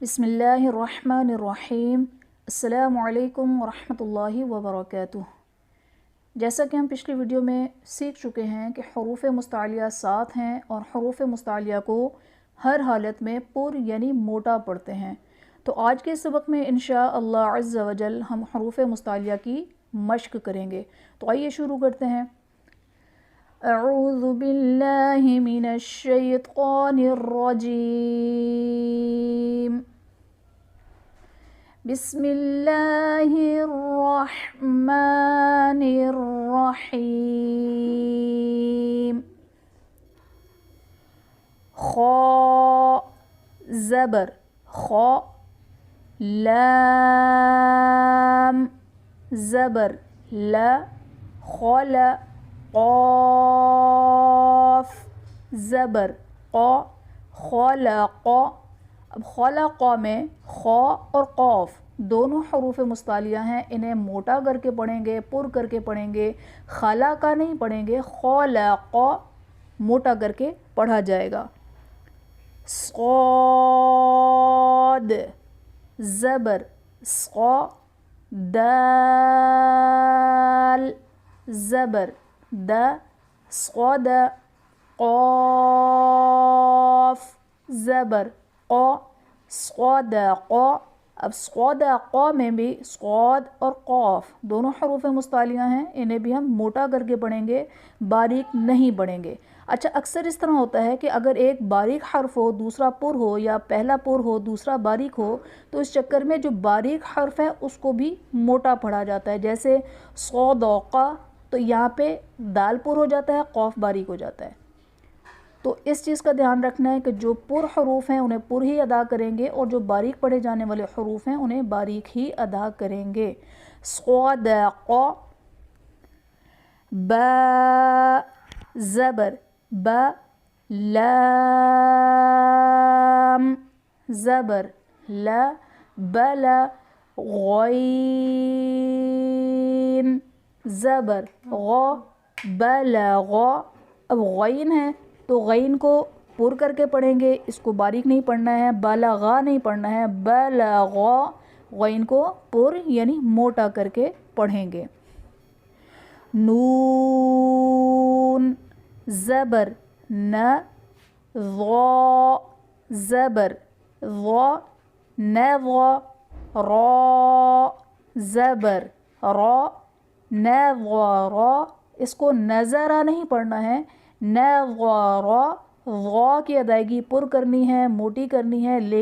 بسم اللہ الرحمن الرحیم۔ السلام علیکم ورحمۃ اللہ وبرکاتہ۔ جیسا کہ ہم پچھلی ویڈیو میں سیکھ چکے ہیں کہ حروف مستعلیہ 7 ہیں اور حروف مستعلیہ کو ہر حالت میں پر یعنی موٹا پڑھتے ہیں۔ تو آج کے سبق میں انشاءاللہ عز و جل ہم حروف مستعلیہ کی مشق کریں گے۔ تو آئیے شروع کرتے ہیں۔ اعوذ باللہ من الشیطان الرجیم، بسم اللہ الرحمن الرحیم۔ خا زبر خا، لام زبر لا خل، قاف زبر قا خلق۔ اب خلق میں خا اور قاف دونوں حروف مستعلیہ ہیں، انہیں موٹا کر کے پڑھیں گے، پر کر کے پڑھیں گے، خلق نہیں پڑھیں گے، خلق موٹا کر کے پڑھا جائے گا۔ صاد زبر صا، دال زبر دا صاد، قاف زبر قا صدق۔ اب صدق میں بھی صاد اور قاف دونوں حروف مستعلیہ ہیں، انہیں بھی ہم موٹا کر کے پڑھیں گے، باریک نہیں پڑھیں گے۔ اچھا، اکثر اس طرح ہوتا ہے کہ اگر ایک باریک حرف ہو دوسرا پر ہو، یا پہلا پر ہو دوسرا باریک ہو، تو اس چکر میں جو باریک حرف ہے اس کو بھی موٹا پڑھا جاتا ہے۔ جیسے صدق، تو یہاں پہ دال پر ہو جاتا ہے، قاف باریک ہو جاتا ہے۔ تو اس چیز کا دھیان رکھنا ہے کہ جو پر حروف ہیں انہیں پر ہی ادا کریں گے، اور جو باریک پڑھے جانے والے حروف ہیں انہیں باریک ہی ادا کریں گے۔ صدق۔ با زبر با، لام زبر لا بلا، غین زبر غا بلغ۔ اب غین ہے تو غین کو پر کر کے پڑھیں گے، اس کو باریک نہیں پڑھنا ہے، بلغا نہیں پڑھنا ہے، بلغا غین کو پر یعنی موٹا کر کے پڑھیں گے۔ نون زبر ن، ضا زبر ضا نظ، را زبر را نظر۔ اس کو نظرہ نہیں پڑھنا ہے، نظر۔ ضا کی ادائیگی پر کرنی ہے، موٹی کرنی ہے، لیکن